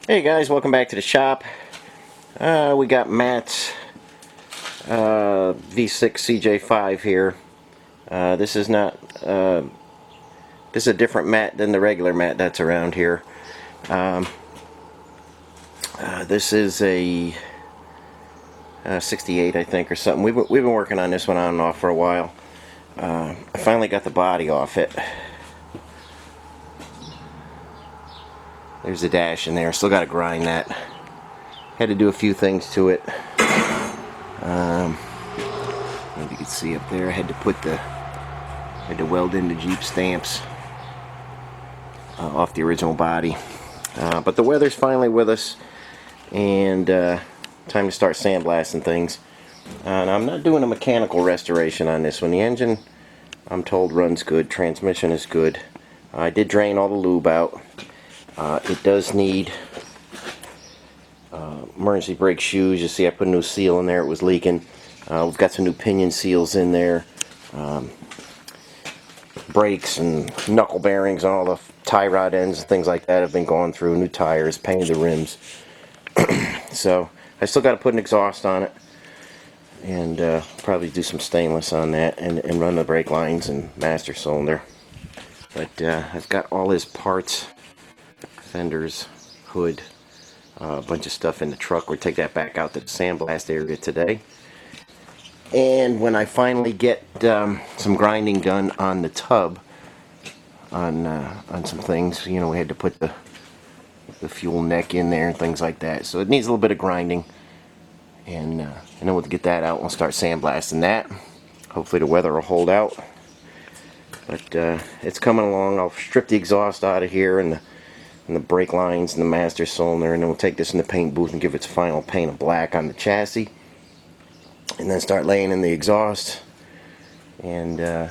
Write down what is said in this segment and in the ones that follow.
Hey guys, welcome back to the shop. We got Matt's V6 CJ5 here. This is not this is a different mat than the regular mat that's around here. This is a 68, I think, or something. We've been working on this one on and off for a while. I finally got the body off it. There's the dash in there. Still got to grind that. Had to do a few things to it. Maybe you can see up there. I had to weld in the Jeep stamps off the original body. But the weather's finally with us, and time to start sandblasting things. And I'm not doing a mechanical restoration on this one. The engine, I'm told, runs good. Transmission is good. I did drain all the lube out. It does need emergency brake shoes. You see I put a new seal in there. It was leaking. We've got some new pinion seals in there. Brakes and knuckle bearings and all the tie rod ends and things like that have been gone through. New tires, painted the rims. So I still got to put an exhaust on it, and probably do some stainless on that, and run the brake lines and master cylinder. But I've got all his parts, fenders, hood, a bunch of stuff in the truck. We'll take that back out to the sandblast area today. And when I finally get some grinding done on the tub, on some things, you know, we had to put the fuel neck in there and things like that. So it needs a little bit of grinding, and then we'll get that out and we'll start sandblasting that. Hopefully the weather will hold out. But it's coming along. I'll strip the exhaust out of here and the brake lines and the master cylinder, and then we'll take this in the paint booth and give its final paint of black on the chassis, and then start laying in the exhaust. And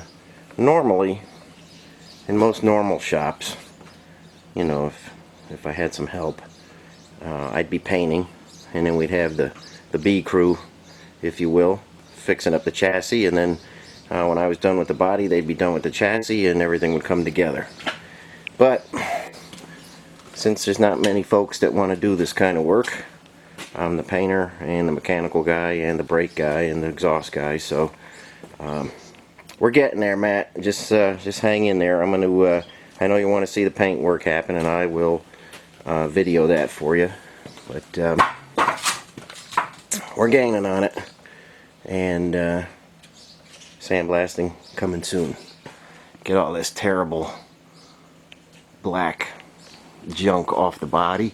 normally, in most normal shops, you know, if I had some help, I'd be painting, and then we'd have the B crew, if you will, fixing up the chassis, and then when I was done with the body, they'd be done with the chassis, and everything would come together. But since there's not many folks that want to do this kind of work, I'm the painter and the mechanical guy and the brake guy and the exhaust guy. So we're getting there, Matt. Just hang in there. I'm going to I know you want to see the paint work happen, and I will video that for you. But we're gaining on it, and sandblasting coming soon. Get all this terrible black junk off the body.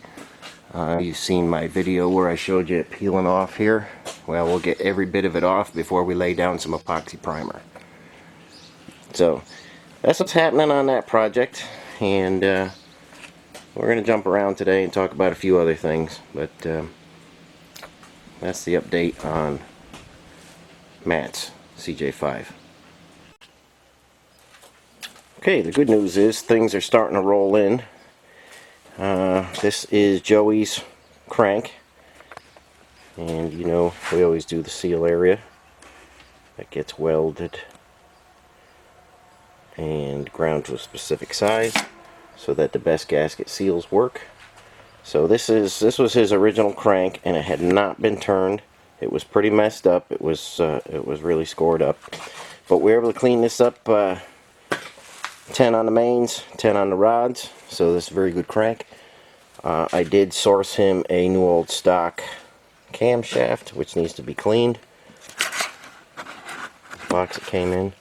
You've seen my video where I showed you it peeling off here. Well, we'll get every bit of it off before we lay down some epoxy primer. So that's what's happening on that project, and we're going to jump around today and talk about a few other things, but that's the update on Matt's CJ5. Okay, the good news is things are starting to roll in. This is Joey's crank, and you know we always do the seal area. That gets welded and ground to a specific size so that the best gasket seals work. So this was his original crank, and it had not been turned. It was pretty messed up. It was really scored up, but we were able to clean this up. 10 on the mains, 10 on the rods, so this is a very good crank. I did source him a new old stock camshaft, which needs to be cleaned. Box it came in.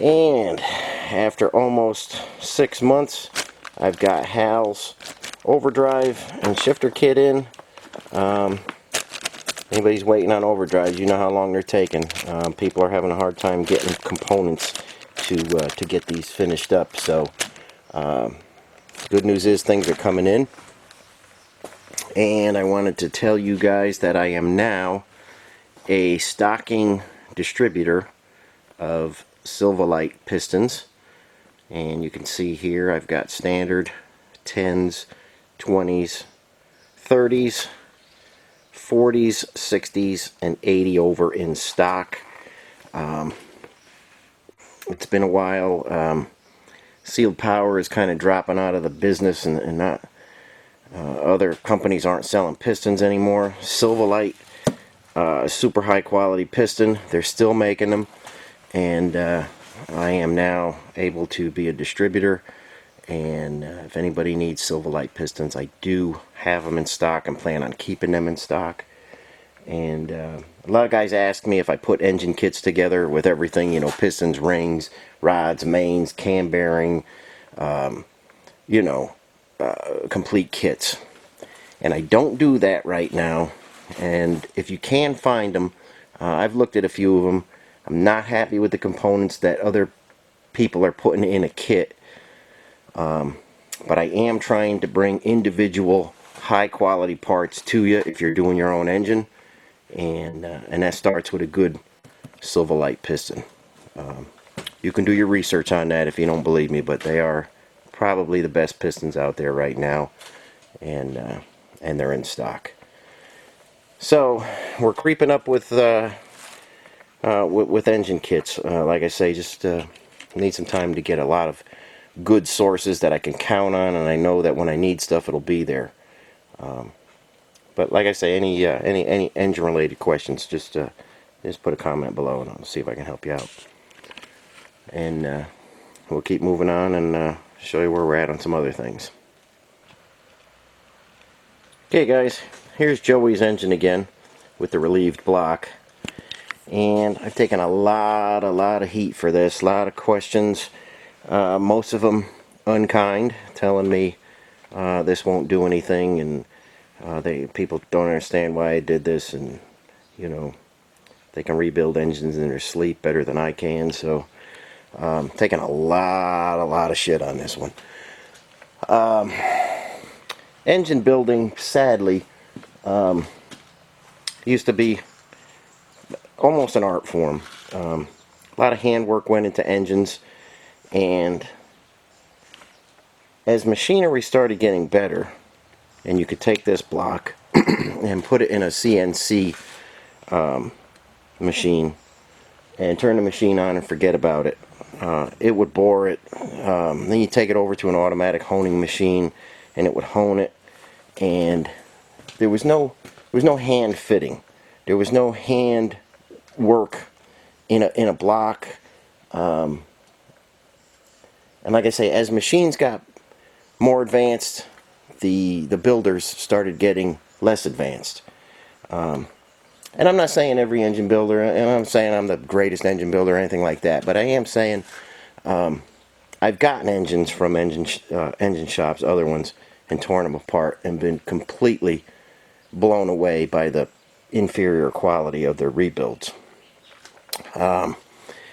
And after almost 6 months, I've got Hal's overdrive and shifter kit in. Anybody's waiting on overdrives, you know how long they're taking. People are having a hard time getting components to get these finished up. So good news is things are coming in, and I wanted to tell you guys that I am now a stocking distributor of Silv-o-lite pistons, and you can see here I've got standard 10s, 20s, 30s, 40s, 60s, and 80 over in stock. It's been a while. Sealed Power is kind of dropping out of the business and not Other companies aren't selling pistons anymore. Silv-o-lite, super high quality piston, they're still making them, and I am now able to be a distributor, and if anybody needs Silv-o-lite pistons, I do have them in stock and plan on keeping them in stock. And a lot of guys ask me if I put engine kits together with everything, you know, pistons, rings, rods, mains, cam bearing, you know, complete kits. And I don't do that right now. And if you can find them, I've looked at a few of them. I'm not happy with the components that other people are putting in a kit. But I am trying to bring individual high quality parts to you if you're doing your own engine. And that starts with a good Silv-o-lite piston. You can do your research on that if you don't believe me, but they are probably the best pistons out there right now, and they're in stock. So we're creeping up with engine kits. Like I say, just need some time to get a lot of good sources that I can count on, and I know that when I need stuff, it'll be there. But like I say, any engine related questions, just put a comment below and I'll see if I can help you out. And we'll keep moving on and show you where we're at on some other things. Okay guys, here's Joey's engine again with the relieved block. And I've taken a lot of heat for this, a lot of questions, most of them unkind, telling me this won't do anything, and people don't understand why I did this, and you know, they can rebuild engines in their sleep better than I can. So taking a lot of shit on this one. Engine building, sadly, used to be almost an art form. A lot of handwork went into engines, and as machinery started getting better, and you could take this block and put it in a CNC machine and turn the machine on and forget about it. It would bore it. Then you take it over to an automatic honing machine and it would hone it, and there was no hand fitting. There was no hand work in a block. And like I say, as machines got more advanced, the builders started getting less advanced. And I'm not saying every engine builder, and I'm saying I'm the greatest engine builder or anything like that, but I am saying I've gotten engines from engine shops, other ones, and torn them apart and been completely blown away by the inferior quality of their rebuilds. Now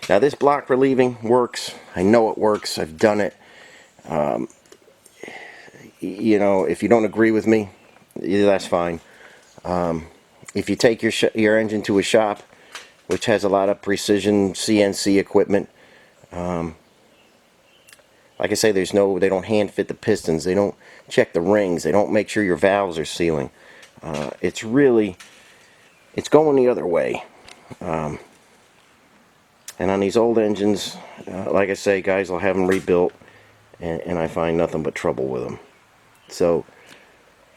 this block relieving works. I know it works. I've done it. You know, if you don't agree with me, that's fine. If you take your engine to a shop which has a lot of precision CNC equipment, like I say, they don't hand fit the pistons, they don't check the rings, they don't make sure your valves are sealing. It's going the other way. And on these old engines, like I say, guys will have them rebuilt, and I find nothing but trouble with them. So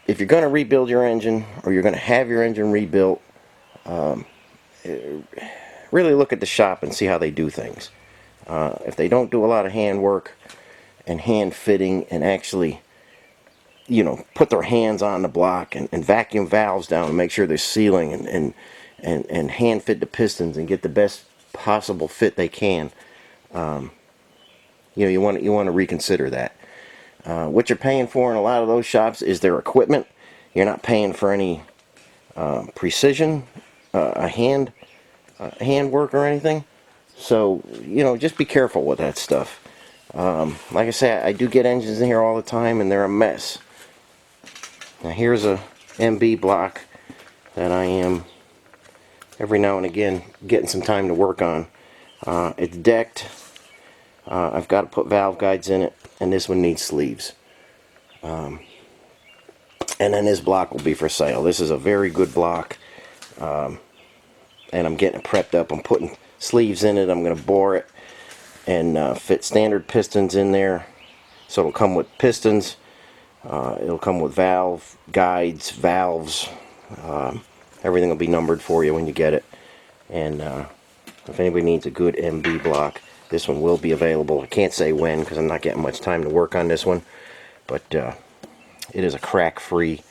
if you're going to rebuild your engine, or you're going to have your engine rebuilt, really look at the shop and see how they do things. If they don't do a lot of hand work and hand fitting, and actually, you know, put their hands on the block and vacuum valves down and make sure they're sealing, and hand fit the pistons and get the best possible fit they can, you know, you want to reconsider that. What you're paying for in a lot of those shops is their equipment. You're not paying for any precision, hand work or anything. So, you know, just be careful with that stuff. Like I say, I do get engines in here all the time, and they're a mess. Now here's a MB block that I am every now and again getting some time to work on. It's decked. I've got to put valve guides in it, and this one needs sleeves. And then this block will be for sale. This is a very good block, and I'm getting it prepped up. I'm putting sleeves in it. I'm going to bore it and fit standard pistons in there, so it'll come with pistons, It'll come with valve guides, valves. Everything will be numbered for you when you get it. And if anybody needs a good MB block, this one will be available. I can't say when because I'm not getting much time to work on this one, but it is a crack-free,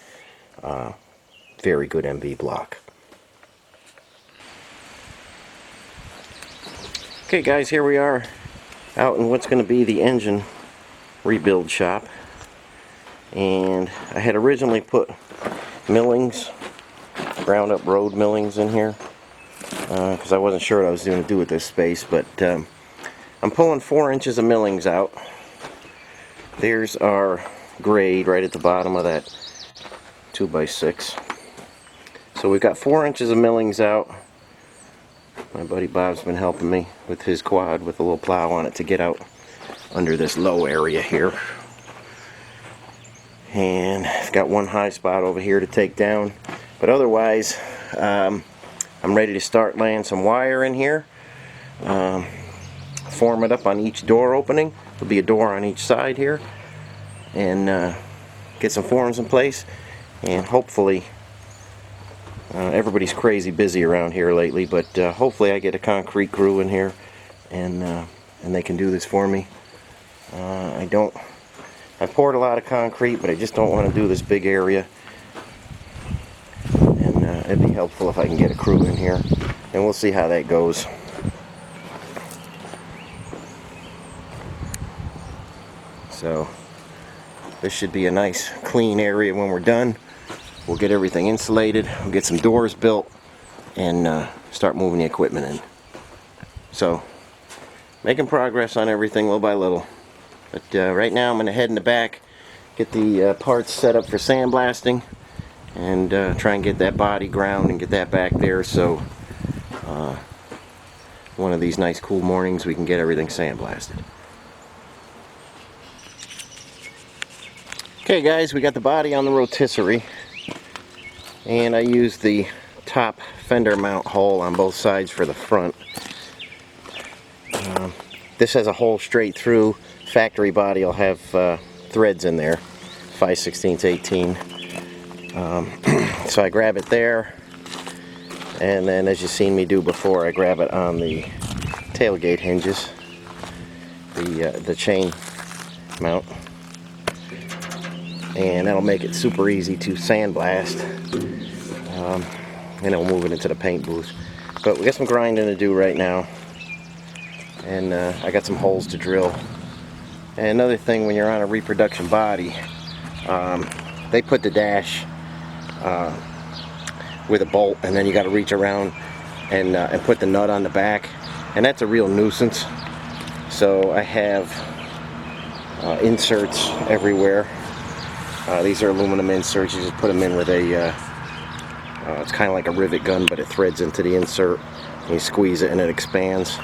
very good MB block. Okay guys, here we are out in what's going to be the engine rebuild shop. And I had originally put millings, ground up road millings in here because I wasn't sure what I was going to do with this space, but I'm pulling 4 inches of millings out. There's our grade right at the bottom of that 2x6. So we've got 4 inches of millings out. My buddy Bob's been helping me with his quad with a little plow on it to get out under this low area here. And I've got one high spot over here to take down, but otherwise I'm ready to start laying some wire in here, form it up on each door opening. There'll be a door on each side here, and get some forms in place. And hopefully everybody's crazy busy around here lately, but hopefully I get a concrete crew in here and they can do this for me. I've poured a lot of concrete, but I just don't want to do this big area. And it'd be helpful if I can get a crew in here. And we'll see how that goes. So, this should be a nice, clean area when we're done. We'll get everything insulated, we'll get some doors built, and start moving the equipment in. So, making progress on everything little by little. But right now I'm going to head in the back, get the parts set up for sandblasting, and try and get that body ground and get that back there, so one of these nice cool mornings we can get everything sandblasted. Okay guys, we got the body on the rotisserie, and I used the top fender mount hole on both sides for the front. This has a hole straight through. Factory body will have threads in there, 5/16 18. So I grab it there, and then as you've seen me do before, I grab it on the tailgate hinges, the chain mount, and that'll make it super easy to sandblast. And then we'll move it into the paint booth. But we got some grinding to do right now, and I got some holes to drill. And another thing, when you're on a reproduction body, they put the dash with a bolt, and then you got to reach around and put the nut on the back, and that's a real nuisance. So I have inserts everywhere. These are aluminum inserts. You just put them in with a it's kind of like a rivet gun, but it threads into the insert, and you squeeze it and it expands.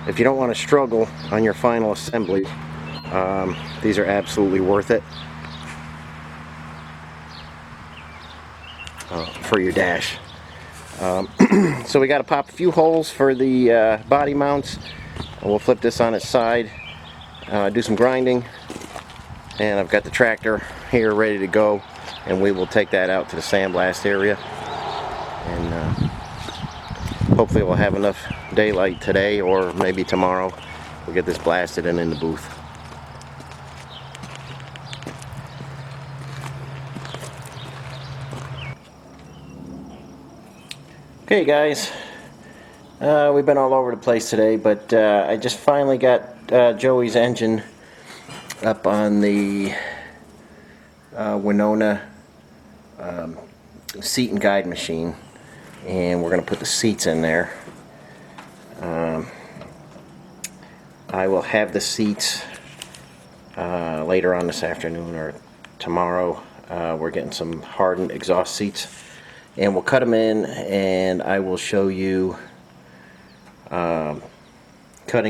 If you don't want to struggle on your final assembly, these are absolutely worth it for your dash. So we got to pop a few holes for the body mounts. We'll flip this on its side, do some grinding, and I've got the tractor here ready to go, and we will take that out to the sandblast area, and hopefully we'll have enough daylight today, or maybe tomorrow. We'll get this blasted and in the booth. Okay guys, we've been all over the place today, but I just finally got Joey's engine up on the Winona seat and guide machine, and we're going to put the seats in there. I will have the seats later on this afternoon or tomorrow. We're getting some hardened exhaust seats, and we'll cut them in, and I will show you cutting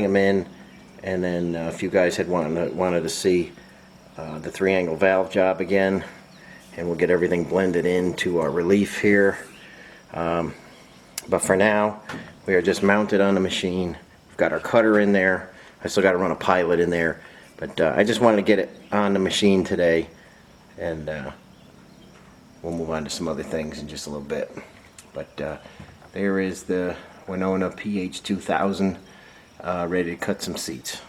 them in. And then if you guys had wanted to see the 3-angle valve job again, and we'll get everything blended into our relief here. But for now, we are just mounted on the machine. We've got our cutter in there. I still got to run a pilot in there, But I just wanted to get it on the machine today, and we'll move on to some other things in just a little bit. But there is the Winona PH 2000 ready to cut some seats.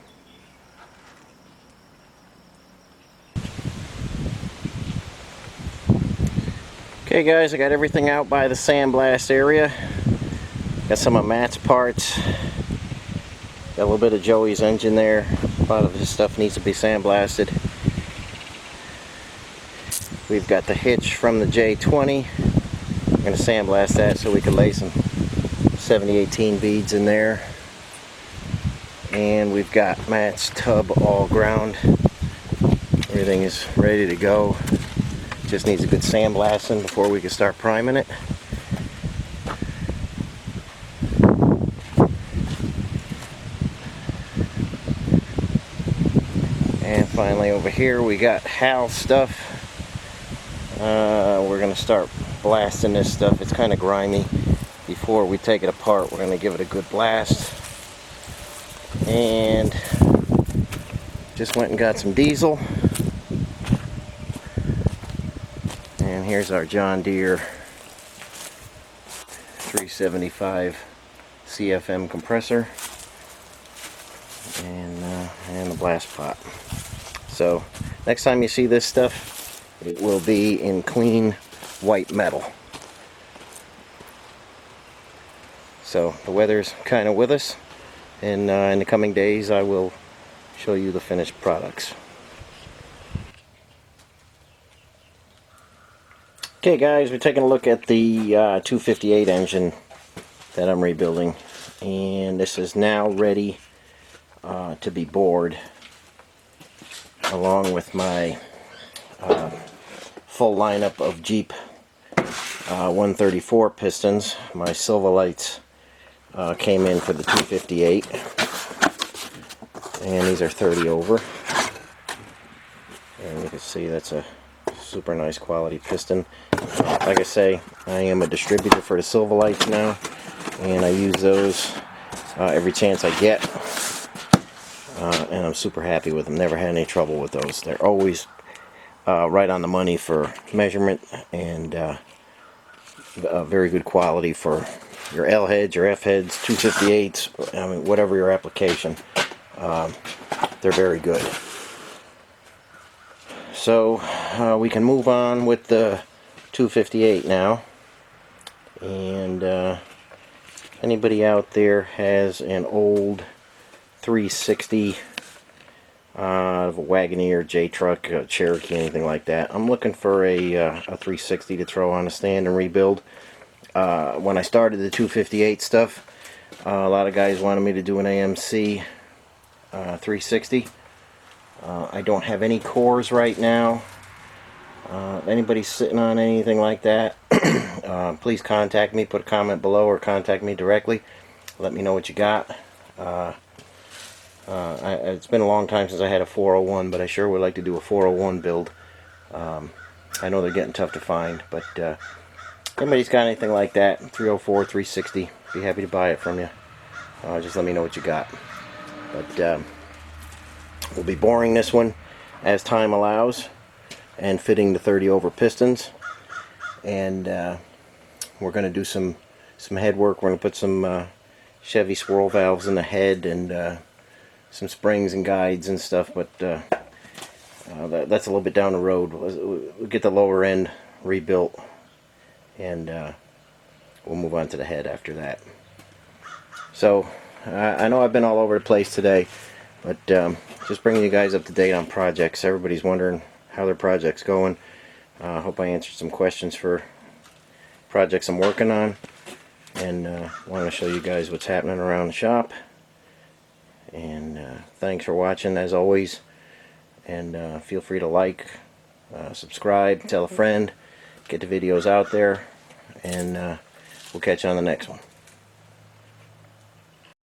Okay guys, I got everything out by the sandblast area. Got some of Matt's parts. Got a little bit of Joey's engine there. A lot of this stuff needs to be sandblasted. We've got the hitch from the J20. I'm going to sandblast that so we can lay some 7018 beads in there. And we've got Matt's tub all ground. Everything is ready to go. Just needs a good sandblasting before we can start priming it. And finally over here we got Hal's stuff. We're going to start blasting this stuff. It's kind of grimy. Before we take it apart, we're going to give it a good blast. And just went and got some diesel. And here's our John Deere 375 CFM compressor. And the blast pot. So next time you see this stuff, it will be in clean white metal. So the weather's kind of with us, and in the coming days I will show you the finished products. Okay guys, we're taking a look at the 258 engine that I'm rebuilding, and this is now ready to be bored, along with my full lineup of Jeep 134 pistons. My Silv-o-lites came in for the 258, and these are 30 over, and you can see that's a super nice quality piston. Like I say, I am a distributor for the Silv-o-lites now, and I use those every chance I get. And I'm super happy with them. Never had any trouble with those. They're always right on the money for measurement, and very good quality for your L heads, your F heads, 258s. I mean, whatever your application, they're very good. So we can move on with the 258 now. And anybody out there has an old 360 of a Wagoneer, J-Truck, Cherokee, anything like that, I'm looking for a 360 to throw on a stand and rebuild. When I started the 258 stuff, a lot of guys wanted me to do an AMC 360. I don't have any cores right now. If anybody's sitting on anything like that, please contact me. Put a comment below or contact me directly. Let me know what you got. It's been a long time since I had a 401, but I sure would like to do a 401 build. I know they're getting tough to find, but if anybody's got anything like that, 304, 360, be happy to buy it from you. Just let me know what you got. But we'll be boring this one as time allows, and fitting the 30 over pistons. And we're going to do some head work. We're going to put some Chevy swirl valves in the head, and some springs and guides and stuff, but that's a little bit down the road. We'll get the lower end rebuilt, and we'll move on to the head after that. So I know I've been all over the place today, but just bringing you guys up to date on projects. Everybody's wondering how their project's going. I hope I answered some questions for projects I'm working on, and want to show you guys what's happening around the shop. And thanks for watching as always, and feel free to like, subscribe, tell a friend, get the videos out there, and we'll catch you on the next one.